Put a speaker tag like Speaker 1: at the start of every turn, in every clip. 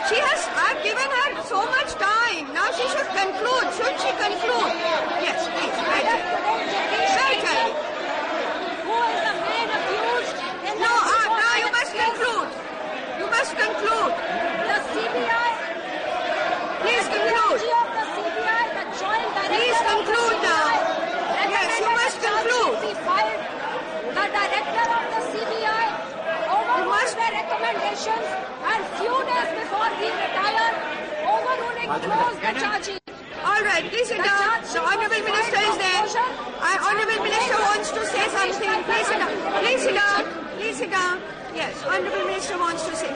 Speaker 1: I've given her so much time. Now she should conclude. Should she conclude? Yes, please.
Speaker 2: Who is the main accused?
Speaker 1: No, now you must conclude. You must conclude.
Speaker 2: The CBI.
Speaker 1: Please conclude.
Speaker 2: The of the CBI, the joint director.
Speaker 1: Please conclude now. Yes, you must conclude.
Speaker 2: The director of the CBI overruled the recommendations and few days before he retired, overruling closed the charge sheet.
Speaker 1: All right, please sit down. The Honourable Minister is there. Honourable Minister wants to say something. Please sit down. Please sit down. Please sit down. Yes, Honourable Minister wants to say.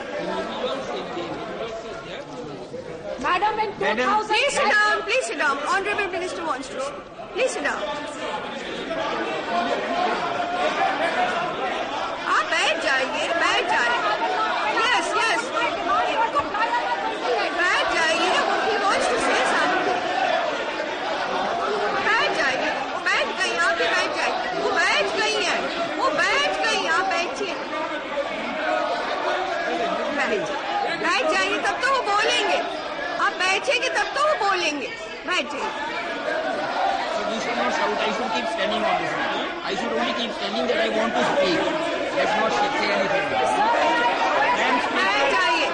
Speaker 2: Madam, in 2000...
Speaker 1: Please sit down. Please sit down. Honourable Minister wants to say. Please sit down. आप बैठ जाइए, बैठ जाइए. Yes, yes. बैठ जाइए. He wants to say something. बैठ जाइए. वो बैठ गई. आप भी बैठ जाइए. वो बैठ गई है. वो बैठ गई. आप बैठिए. बैठ जाइए तब तो वो बोलेंगे. आप बैठेंगे तब तो वो बोलेंगे. बैठ जाइए.
Speaker 3: You should not shout. I should keep standing on this one. I should only keep standing that I want to speak. Let's not say anything.
Speaker 1: बैठ जाइए.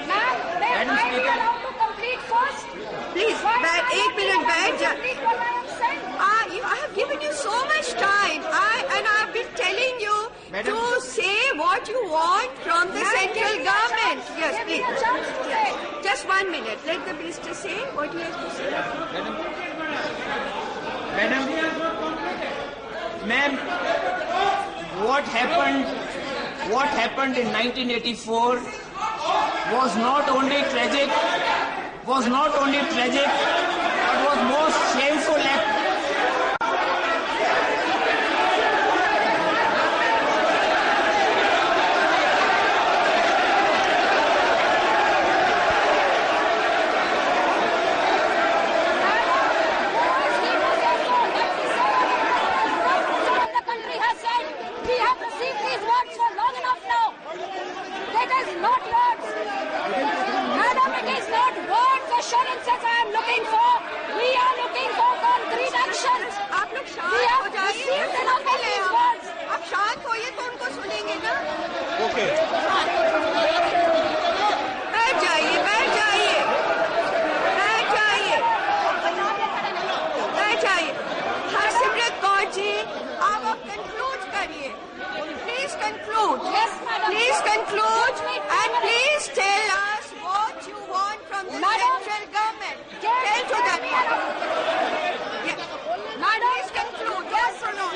Speaker 2: Madam, may I be allowed to complete first?
Speaker 1: Please, एक minute बैठ जाइए. I have given you so much time. And I have been telling you to say what you want from the central government. Yes, please. Yes. Just 1 minute. Let the minister say what he has to say.
Speaker 3: Ma'am, what happened in 1984 was not only tragic, but was most shameful act.
Speaker 2: Assurances I am looking for. We are looking for concrete actions.
Speaker 1: आप लोग शांत हो जाइए. आप शांत होइए तो उनको सुनेंगे ना.
Speaker 3: Okay.
Speaker 1: बैठ जाइए, बैठ जाइए, बैठ जाइए, बैठ जाइए. हरसिमरत कौर जी, आप अब conclude करिए. Please conclude.
Speaker 2: Yes, madam.
Speaker 1: Please conclude and please tell us what you want from the central government. Tell to them. Yes.
Speaker 2: Madam,
Speaker 1: please conclude. Yes or no?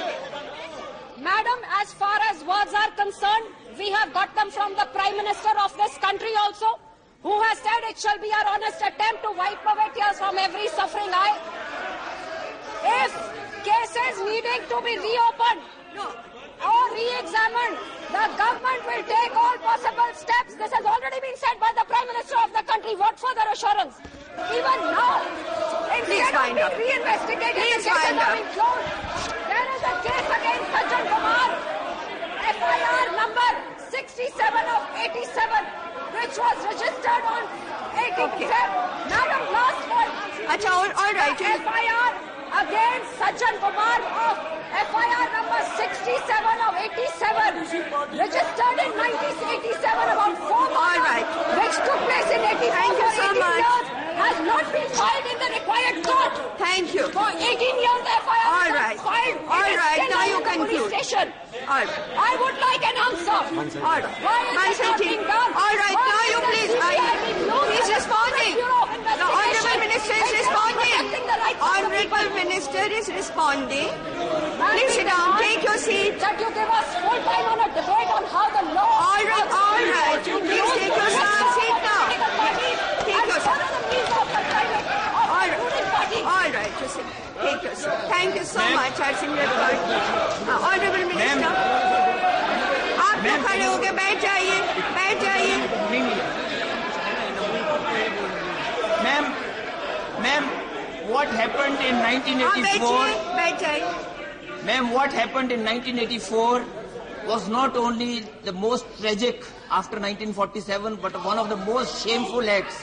Speaker 2: Madam, as far as words are concerned, we have got them from the Prime Minister of this country also, who has said it shall be our honest attempt to wipe away tears from every suffering eye. If cases needing to be reopened or re-examined, the government will take all possible steps. This has already been said by the Prime Minister of the country. What further assurance? Even now, instead of being reinvestigated, the cases have been closed. There is a case against Sajjan Kumar, FIR number 67 of 87, which was registered on 18th Feb. Madam, last one.
Speaker 1: Achha, all right.
Speaker 2: FIR against Sajjan Kumar of FIR number 67 of 87, registered in 1987 about 4 months.
Speaker 1: All right.
Speaker 2: Which took place in 84.
Speaker 1: Thank you so much.
Speaker 2: Years, has not been filed in the required court.
Speaker 1: Thank you.
Speaker 2: For 18 years, the FIR
Speaker 1: All
Speaker 2: was
Speaker 1: right.
Speaker 2: filed.
Speaker 1: All right. Now you
Speaker 2: can
Speaker 1: conclude.
Speaker 2: Station.
Speaker 1: All right.
Speaker 2: I would like an answer.
Speaker 1: All right.
Speaker 2: Why is it not being done?
Speaker 1: All right.
Speaker 2: Why
Speaker 1: Now you
Speaker 2: is the
Speaker 1: please.
Speaker 2: CBI being used
Speaker 1: He's
Speaker 2: as a
Speaker 1: responding.
Speaker 2: Bureau of
Speaker 1: The
Speaker 2: Investigation?
Speaker 1: Honourable Minister is
Speaker 2: Instead of
Speaker 1: responding.
Speaker 2: protecting the rights of the
Speaker 1: Honourable
Speaker 2: people.
Speaker 1: Minister is responding. Please sit down. Take your seat.
Speaker 2: That you give us full time on a debate on how the law.
Speaker 1: All right. All right. You please take your seat now. Take your seat. All right. You sit. Take your seat. Thank you so much, Harsimrat Kaur. Honourable Minister. आप लोग खड़े होके बैठ जाइए. बैठ जाइए.
Speaker 3: Ma'am, what happened in 1984?
Speaker 1: बैठ जाइए.
Speaker 3: Ma'am, what happened in 1984 was not only the most tragic after 1947, but one of the most shameful acts.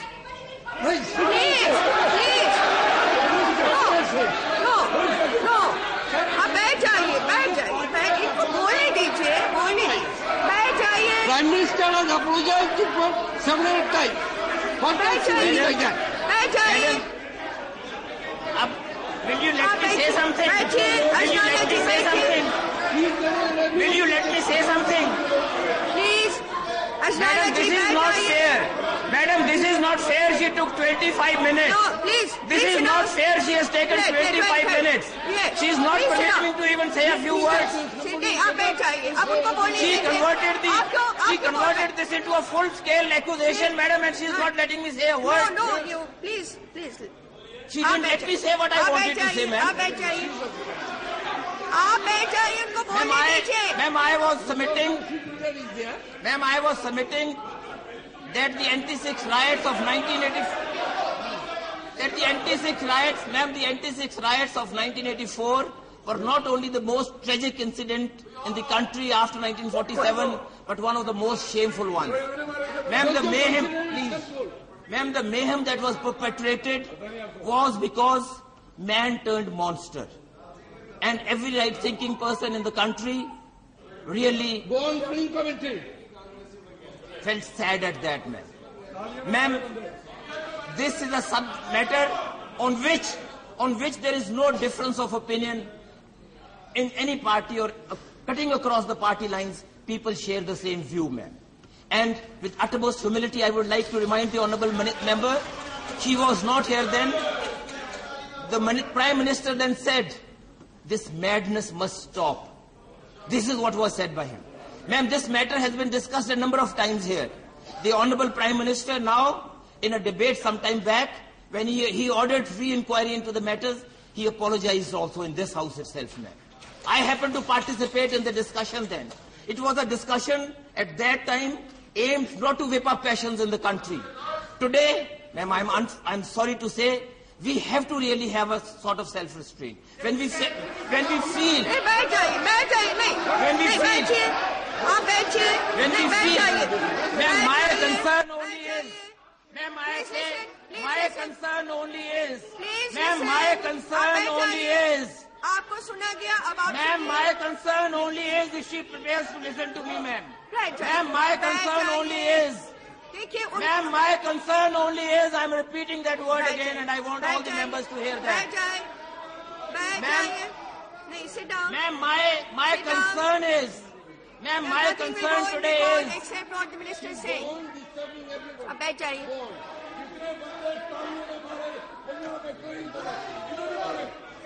Speaker 1: Please, please. No. आप बैठ जाइए. इनको बोलने दीजिए. बैठ जाइए.
Speaker 4: Prime Minister has apologized for several times. What else is he like that?
Speaker 1: बैठ जाइए.
Speaker 3: Will you let me say something? Will you let me say something?
Speaker 1: Please.
Speaker 3: Madam, this is not fair. Madam, this is not fair. She took 25 minutes.
Speaker 1: No, please.
Speaker 3: This is not fair. She has taken 25 minutes.
Speaker 1: Yes.
Speaker 3: She is not permitting me to even say a few words. She converted this into a full-scale accusation, madam, and she is not letting me say a word.
Speaker 1: No, you please.
Speaker 3: She didn't let me say what I wanted to say, ma'am. Ma'am, I was submitting that the anti-6 riots of 1984 were not only the most tragic incident in the country after 1947, but one of the most shameful ones. Ma'am, the mayhem that was perpetrated was because man turned monster. And every right-thinking person in the country really felt sad at that, ma'am. Ma'am, this is a matter on which there is no difference of opinion in any party, or cutting across the party lines, people share the same view, ma'am. And with utmost humility, I would like to remind the honourable member, she was not here then. The Prime Minister then said, this madness must stop. This is what was said by him. Ma'am, this matter has been discussed a number of times here. The Honourable Prime Minister now, in a debate some time back, when he ordered free inquiry into the matters, he apologized also in this house itself, ma'am. I happened to participate in the discussion then. It was a discussion at that time aimed not to whip up passions in the country. Today, ma'am, I'm sorry to say, we have to really have a sort of self-restraint. When we feel, ma'am, my concern only is, ma'am, my concern only is, ma'am, my concern only is, ma'am, my concern only is if she prepares to listen to me, ma'am. Ma'am, my concern only is, ma'am, my concern only is, I'm repeating that word again, and I want all the members to hear that. Ma'am, my concern is, ma'am, my concern today is,
Speaker 1: accept what the minister is saying.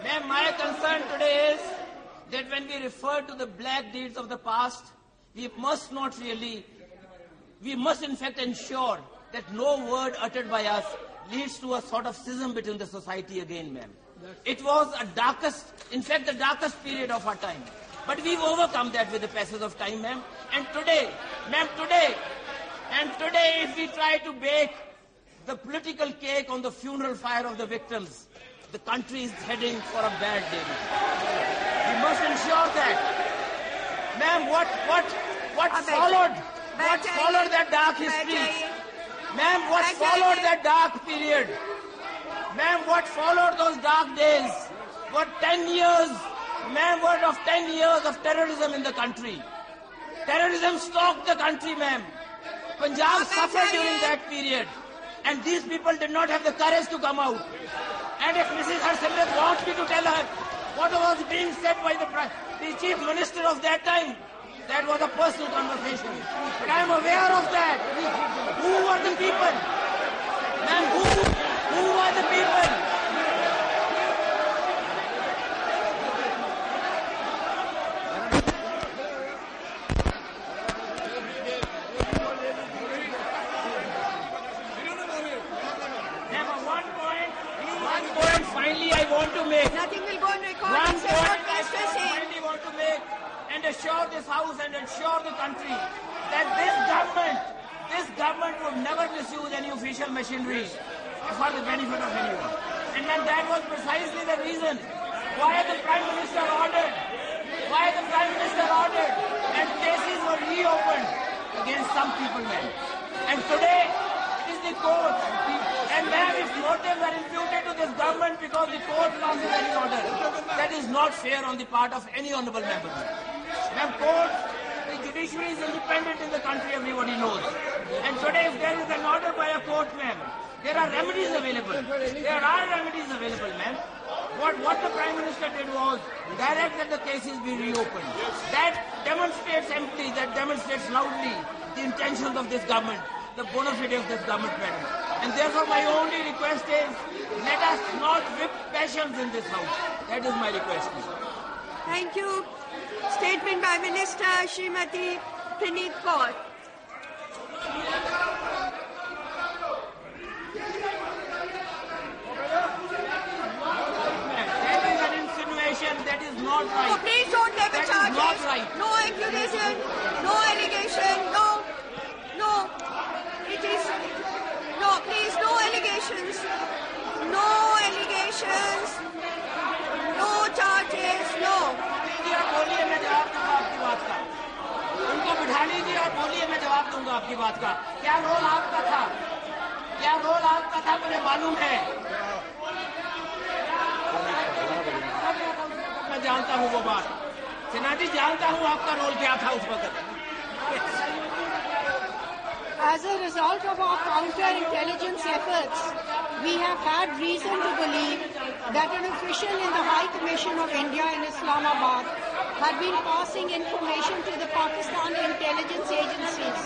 Speaker 3: Ma'am, my concern today is that when we refer to the black deeds of the past, we must in fact ensure that no word uttered by us leads to a sort of schism between the society again, ma'am. It was the darkest period of our time. But we've overcome that with the passage of time, ma'am. And today, if we try to bake the political cake on the funeral fire of the victims, the country is heading for a bad day, ma'am. We must ensure that. Ma'am, what followed that dark history? Ma'am, what followed that dark period? Ma'am, what followed those dark days? What 10 years, ma'am, what of 10 years of terrorism in the country? Terrorism stalked the country, ma'am. Punjab suffered during that period. And these people did not have the courage to come out. And if Mrs. Harsimrat wants me to tell her what was being said by the Chief Minister of that time, that was a personal conversation. But I am aware of that. Who were the people? Ma'am, who were the people? One point finally I want to make.
Speaker 1: Nothing will go on record.
Speaker 3: One
Speaker 1: Except
Speaker 3: point
Speaker 1: what
Speaker 3: I
Speaker 1: minister says.
Speaker 3: finally want to make and assure this house and assure the country that this government would never misuse any official machinery for the benefit of anyone. And then that was precisely the reason why the Prime Minister ordered and they this government because the court passes any order. That is not fair on the part of any honourable member. Ma'am, court, the judiciary is independent in the country, everybody knows. And today if there is an order by a court, ma'am, there are remedies available. There are remedies available, ma'am. What the Prime Minister did was direct that the cases be reopened. That demonstrates empty, that demonstrates loudly the intentions of this government, the bona fide of this government, madam. And therefore my only request is, let us not whip passions in this house. That is my request.
Speaker 1: Thank you. Statement by Minister Srimati Praneet Kaur.
Speaker 3: That is an insinuation. That is not right.
Speaker 1: Oh, please don't level charges.
Speaker 3: Not right.
Speaker 1: No accusation. No allegation. No. It is. No, please. No allegations. No allegations. No charges. No.
Speaker 3: बोलिए, मैं जवाब दूंगा आपकी बात का. उनको बिठा लीजिए और बोलिए, मैं जवाब दूंगा आपकी बात का. क्या रोल आपका था? क्या रोल आपका था मुझे मालूम है. मैं जानता हूँ वो बात. सिन्हा जी, जानता हूँ आपका रोल क्या था उस वक्त.
Speaker 5: As a result of our counter-intelligence efforts, we have had reason to believe that an official in the High Commission of India in Islamabad had been passing information to the Pakistani intelligence agencies.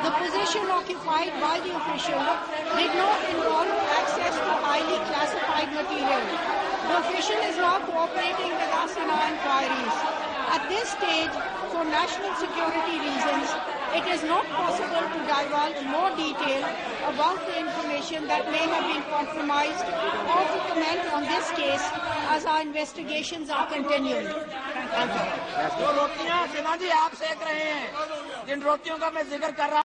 Speaker 5: The position occupied by the official did not involve access to highly classified material. The official is now cooperating with us in our inquiries. At this stage, for national security reasons, it is not possible to divulge more detail about the information that may have been compromised or to comment on this case as our investigations are continuing.
Speaker 3: जो रोटियां सिन्हा जी आप सेक रहे हैं, जिन रोटियों का मैं जिक्र कर रहा